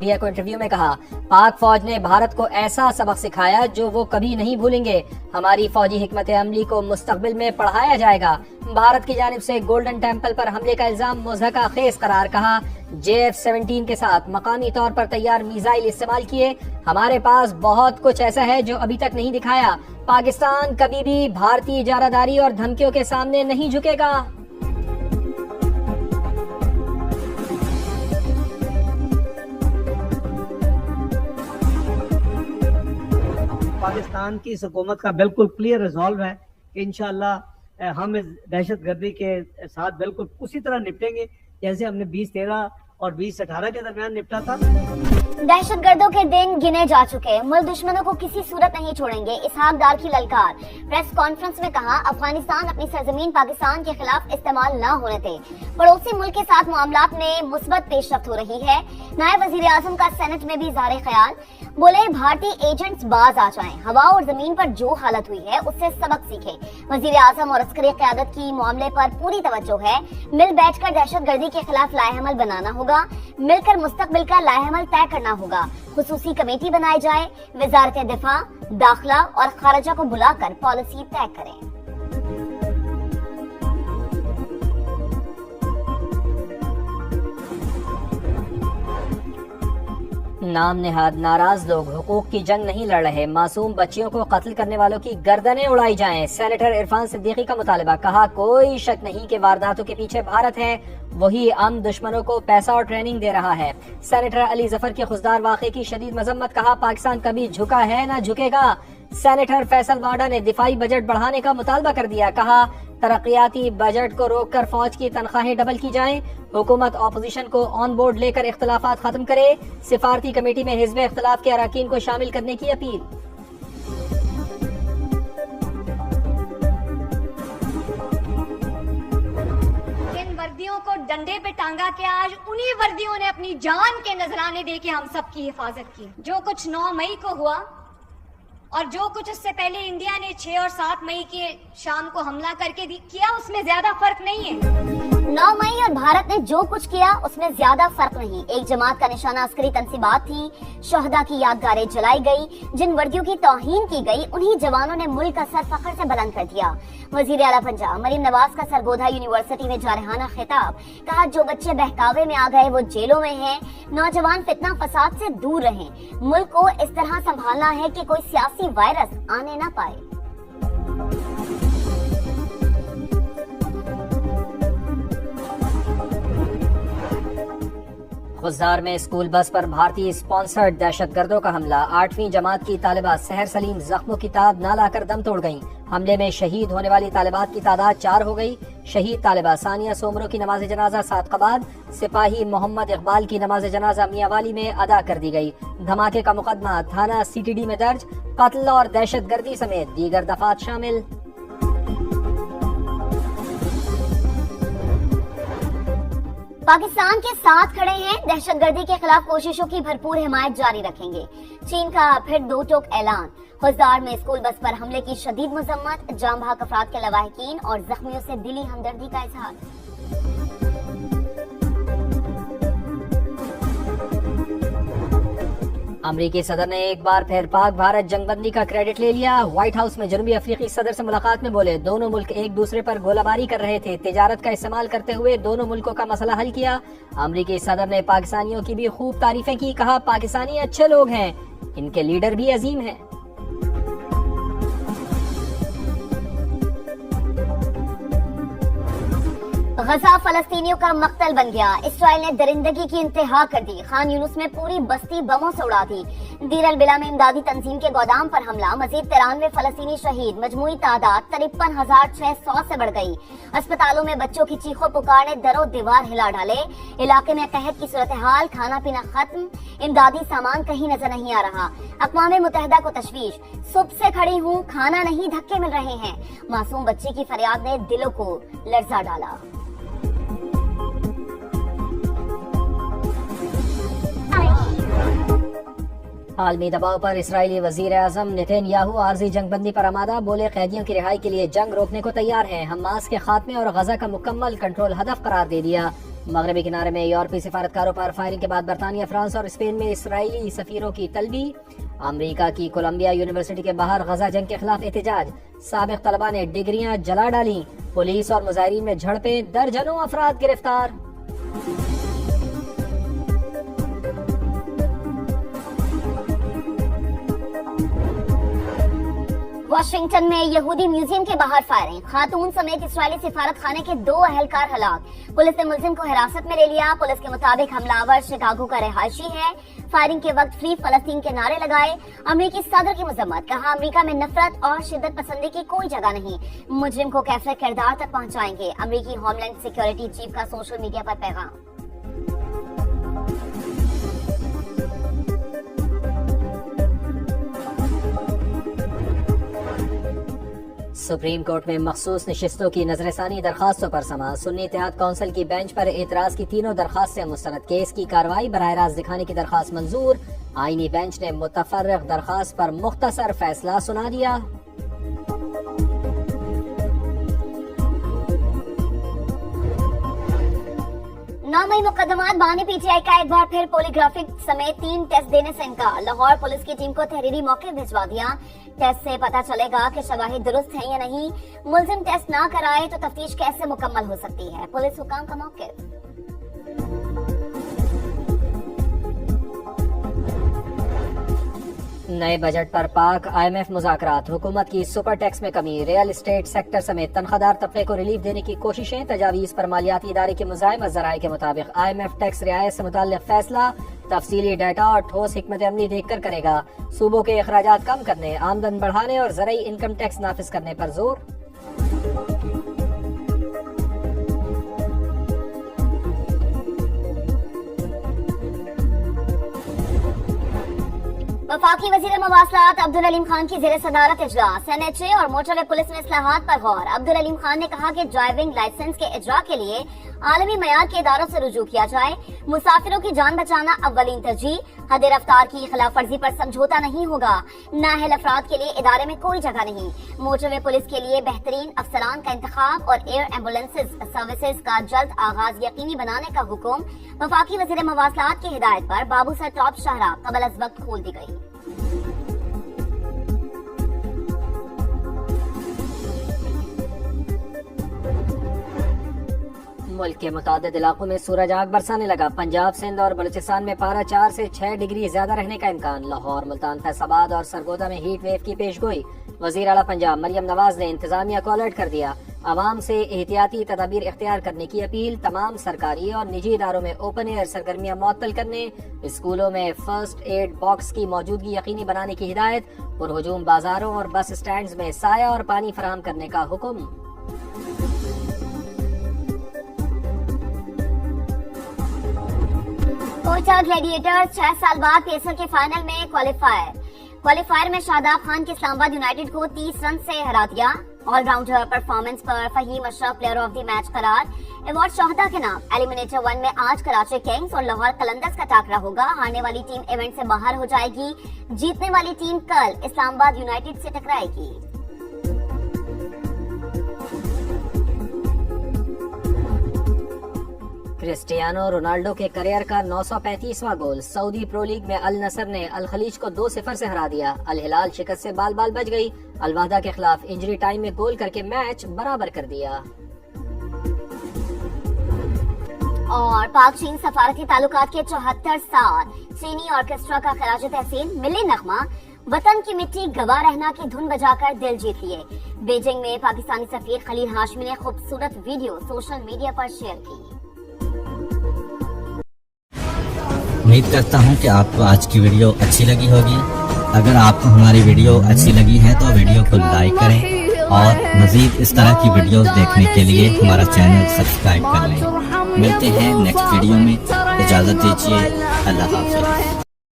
Media کو interview میں کہا پاک فوج نے بھارت کو ایسا سبق سکھایا جو وہ کبھی نہیں بھولیں گے. ہماری فوجی حکمت عملی کو مستقبل میں پڑھایا جائے گا. بھارت کی جانب سے گولڈن ٹیمپل پر حملے کا الزام مضحکہ خیز قرار. کہا JF-17 کے ساتھ مقامی طور پر تیار میزائل استعمال کیے. ہمارے پاس بہت کچھ ایسا ہے جو ابھی تک نہیں دکھایا. پاکستان کبھی بھی بھارتی اجارہ داری اور دھمکیوں کے سامنے نہیں جھکے گا. پاکستان کی اس حکومت کا بالکل کلیئر ریزالو ہے کہ انشاءاللہ ہم اس دہشت گردی کے ساتھ بالکل اسی طرح نپٹیں گے جیسے ہم نے 2013 اور 2018 کے درمیان نپٹا تھا. دہشت گردوں کے دن گنے جا چکے. ملک دشمنوں کو کسی صورت نہیں چھوڑیں گے. اسحاق ڈار کی للکار. پریس کانفرنس میں کہا افغانستان اپنی سرزمین پاکستان کے خلاف استعمال نہ ہونے دے. پڑوسی ملک کے ساتھ معاملات میں مثبت پیش رفت ہو رہی ہے. نائب وزیر اعظم کا سینٹ میں بھی اظہار خیال. بولے بھارتی ایجنٹس باز آ جائیں. ہوا اور زمین پر جو حالت ہوئی ہے اس سے سبق سیکھیں. وزیر اعظم اور عسکری قیادت کی معاملے پر پوری توجہ ہے. مل بیٹھ کر دہشت گردی کے خلاف لائحہ عمل بنانا ہوگا. مل کر مستقبل کا لائحہ عمل طے کرنا ہوگا. خصوصی کمیٹی بنائی جائے. وزارت دفاع، داخلہ اور خارجہ کو بلا کر پالیسی طے کریں. نام نہاد ناراض لوگ حقوق کی جنگ نہیں لڑ رہے. معصوم بچیوں کو قتل کرنے والوں کی گردنیں اڑائی جائیں. سینیٹر عرفان صدیقی کا مطالبہ. کہا کوئی شک نہیں کہ وارداتوں کے پیچھے بھارت ہے. وہی عام دشمنوں کو پیسہ اور ٹریننگ دے رہا ہے. سینیٹر علی ظفر کے خضدار واقعے کی شدید مذمت. کہا پاکستان کبھی جھکا ہے نہ جھکے گا. سینیٹر فیصل واڈا نے دفاعی بجٹ بڑھانے کا مطالبہ کر دیا. کہا ترقیاتی بجٹ کو روک کر فوج کی تنخواہیں ڈبل کی جائیں. حکومت اپوزیشن کو آن بورڈ لے کر اختلافات ختم کرے. سفارتی کمیٹی میں حزب اختلاف کے اراکین کو شامل کرنے کی اپیل. ان وردیوں کو ڈنڈے پہ ٹانگا کے آج انہی وردیوں نے اپنی جان کے نذرانے دے کے ہم سب کی حفاظت کی. جو کچھ 9 مئی کو ہوا اور جو کچھ اس سے پہلے انڈیا نے 6 اور 7 مئی کے شام کو حملہ کر کے کیا اس میں زیادہ فرق نہیں ہے. 9 مئی اور بھارت نے جو کچھ کیا اس میں زیادہ فرق نہیں. ایک جماعت کا نشانہ عسکری تنصیبات تھی. شہداء کی یادگاریں جلائی گئی. جن وردیوں کی توہین کی گئی انہی جوانوں نے ملک کا سر فخر سے بلند کر دیا. وزیر اعلیٰ پنجاب مریم نواز کا سرگودھا یونیورسٹی میں جارحانہ خطاب. کہا جو بچے بہکاوے میں آ گئے وہ جیلوں میں ہیں. نوجوان فتنہ فساد سے دور رہیں. ملک کو اس طرح سنبھالنا ہے کہ کوئی سیاسی وائرس آنے نہ پائے. خضدار میں اسکول بس پر بھارتی اسپانسرڈ دہشت گردوں کا حملہ. 8ویں جماعت کی طالبہ سحر سلیم زخموں کی تاب نہ لا کر دم توڑ گئیں. حملے میں شہید ہونے والی طالبات کی تعداد 4 ہو گئی. شہید طالبہ ثانیہ سومرو کی نماز جنازہ صادقآباد. سپاہی محمد اقبال کی نماز جنازہ میاں والی میں ادا کر دی گئی. دھماکے کا مقدمہ تھانہ CTD میں درج. قتل اور دہشت گردی سمیت دیگر دفعات شامل. پاکستان کے ساتھ کھڑے ہیں. دہشت گردی کے خلاف کوششوں کی بھرپور حمایت جاری رکھیں گے. چین کا پھر 2 ٹوک اعلان. خضدار میں اسکول بس پر حملے کی شدید مذمت. جاں بحق افراد کے لواحقین اور زخمیوں سے دلی ہمدردی کا اظہار. امریکی صدر نے ایک بار پھر پاک بھارت جنگ بندی کا کریڈٹ لے لیا. وائٹ ہاؤس میں جنوبی افریقی صدر سے ملاقات میں بولے دونوں ملک ایک دوسرے پر گولہ باری کر رہے تھے. تجارت کا استعمال کرتے ہوئے دونوں ملکوں کا مسئلہ حل کیا. امریکی صدر نے پاکستانیوں کی بھی خوب تعریفیں کی. کہا پاکستانی اچھے لوگ ہیں. ان کے لیڈر بھی عظیم ہیں. غزہ فلسطینیوں کا مقتل بن گیا. اسرائیل نے درندگی کی انتہا کر دی. خان یونس میں پوری بستی بموں سے اڑا دی. دیر البلا میں امدادی تنظیم کے گودام پر حملہ. مزید 93 فلسطینی شہید. مجموعی تعداد 53,600 سے بڑھ گئی. اسپتالوں میں بچوں کی چیخو پکار نے در و دیوار ہلا ڈالے. علاقے میں قحط کی صورتحال. کھانا پینا ختم. امدادی سامان کہیں نظر نہیں آ رہا. اقوام متحدہ کو تشویش. صبح سے کھڑی ہوں کھانا نہیں دھکے مل رہے ہیں. معصوم بچے کی فریاد نے دلوں کو لرزا ڈالا. عالمی دباؤ پر اسرائیلی وزیر اعظم نیتن یاہو عارضی جنگ بندی پر آمادہ. بولے قیدیوں کی رہائی کے لیے جنگ روکنے کو تیار ہیں. حماس کے خاتمے اور غزہ کا مکمل کنٹرول ہدف قرار دے دیا. مغربی کنارے میں یورپی سفارتکاروں پر فائرنگ کے بعد برطانیہ، فرانس اور اسپین میں اسرائیلی سفیروں کی طلبی۔ امریکہ کی کولمبیا یونیورسٹی کے باہر غزہ جنگ کے خلاف احتجاج، سابق طلباء نے ڈگریاں جلا ڈالیں، پولیس اور مظاہرین میں جھڑپیں، درجنوں افراد گرفتار۔ واشنگٹن میں یہودی میوزیم کے باہر فائرنگ، خاتون سمیت اسرائیلی سفارت خانے کے 2 اہلکار ہلاک، پولیس نے ملزم کو حراست میں لے لیا۔ پولیس کے مطابق حملہ آور شکاگو کا رہائشی ہے۔ فائرنگ کے وقت فری فلسطین کے نعرے لگائے۔ امریکی صدر کی مذمت، کہا امریکہ میں نفرت اور شدت پسندی کی کوئی جگہ نہیں، مجرم کو کیفر کردار تک پہنچائیں گے۔ امریکی ہوم لینڈ سیکیورٹی چیف کا سوشل میڈیا پر پیغام۔ سپریم کورٹ میں مخصوص نشستوں کی نظر ثانی درخواستوں پر سماعت، سنی اتحاد کونسل کی بینچ پر اعتراض کی تینوں درخواستیں مسترد، کیس کی کارروائی براہ راست دکھانے کی درخواست منظور، آئینی بینچ نے متفرق درخواست پر مختصر فیصلہ سنا دیا۔ 9 مئی مقدمات بانی، پی ٹی آئی کا ایک بار پھر پولیگرافک سمیت 3 ٹیسٹ دینے سے انکار، لاہور پولیس کی ٹیم کو تحریری موقع بھجوا دیا، ٹیسٹ سے پتہ چلے گا کہ شواہد درست ہیں یا نہیں، ملزم ٹیسٹ نہ کرائے تو تفتیش کیسے مکمل ہو سکتی ہے، پولیس حکام کا موقف۔ نئے بجٹ پر پاک آئی ایم ایف مذاکرات، حکومت کی سپر ٹیکس میں کمی، ریئل اسٹیٹ سیکٹر سمیت تنخواہ طبقے کو ریلیف دینے کی کوششیں، تجاویز پر مالیاتی ادارے کی مزاحمت، ذرائع کے مطابق آئی ایم ایف ٹیکس رعایت سے متعلق فیصلہ تفصیلی ڈیٹا اور ٹھوس حکمت عملی دیکھ کر کرے گا، صوبوں کے اخراجات کم کرنے، آمدن بڑھانے اور زرعی انکم ٹیکس نافذ کرنے پر زور۔ وفاقی وزیر مواصلات عبدالعلیم خان کی زیر صدارت اجلاس، این ایچ اے اور موٹر وے پولیس میں اصلاحات پر غور، عبدالعلیم خان نے کہا کہ ڈرائیونگ لائسنس کے اجرا کے لیے عالمی معیار کے اداروں سے رجوع کیا جائے، مسافروں کی جان بچانا اولین ترجیح، حد رفتار کی خلاف ورزی پر سمجھوتا نہیں ہوگا، نااہل افراد کے لیے ادارے میں کوئی جگہ نہیں، موٹر وے پولیس کے لیے بہترین افسران کا انتخاب اور ایئر ایمبولینس سروسز کا جلد آغاز یقینی بنانے کا حکم، وفاقی وزیر مواصلات کی ہدایت پر بابو سر ٹاپ شاہراہ قبل از وقت کھول دی گئی۔ ملک کے متعدد علاقوں میں سورج آگ برسانے لگا، پنجاب، سندھ اور بلوچستان میں پارہ 4 سے 6 ڈگری زیادہ رہنے کا امکان، لاہور، ملتان، فیصل آباد اور سرگودا میں ہیٹ ویو کی پیش گوئی، وزیر اعلیٰ پنجاب مریم نواز نے انتظامیہ کو الرٹ کر دیا، عوام سے احتیاطی تدابیر اختیار کرنے کی اپیل، تمام سرکاری اور نجی اداروں میں اوپن ایئر سرگرمیاں معطل کرنے، اسکولوں میں فرسٹ ایڈ باکس کی موجودگی یقینی بنانے کی ہدایت، پرہجوم بازاروں اور بس اسٹینڈز میں سایہ اور پانی فراہم کرنے کا حکم۔ کوئٹہ گلیڈیٹرز 6 سال بعد پیسر کے فائنل میں کوالیفائر میں شاداب خان کے اسلام آباد یونائیٹڈ کو 30 رن سے ہرا دیا، آل راؤنڈر پرفارمنس پر Faheem Ashraf player of the match قرار، ایوارڈ شہدا کے نام۔ ایلیمنیٹر 1 میں آج کراچی کنگز اور لاہور قلندرز کا ٹاکرا ہوگا، ہارنے والی ٹیم ایونٹ سے باہر ہو جائے گی، جیتنے والی ٹیم کل اسلام آباد یونائیٹڈ سے ٹکرائے گی۔ کرسٹیانو رونالڈو کے کیریئر کا 935واں گول، سعودی پرو لیگ میں النصر نے الخلیج کو 2-0 سے ہرا دیا، الہلال شکست سے بال بچ گئی، الوحدہ کے خلاف انجری ٹائم میں گول کر کے میچ برابر کر دیا۔ اور پاک چین سفارتی تعلقات کے 74 سال، چینی آرکیسٹرا کا خراج تحسین، ملی نغمہ وطن کی مٹی گواہ رہنا کی دھن بجا کر دل جیت لیے، بیجنگ میں پاکستانی سفیر خلیل ہاشمی نے خوبصورت ویڈیو سوشل میڈیا پر شیئر کی۔ امید کرتا ہوں کہ آپ کو آج کی ویڈیو اچھی لگی ہوگی، اگر آپ کو ہماری ویڈیو اچھی لگی ہے تو ویڈیو کو لائک کریں اور مزید اس طرح کی ویڈیوز دیکھنے کے لیے ہمارا چینل سبسکرائب کر لیں۔ ملتے ہیں نیکسٹ ویڈیو میں، اجازت دیجیے، اللہ حافظ۔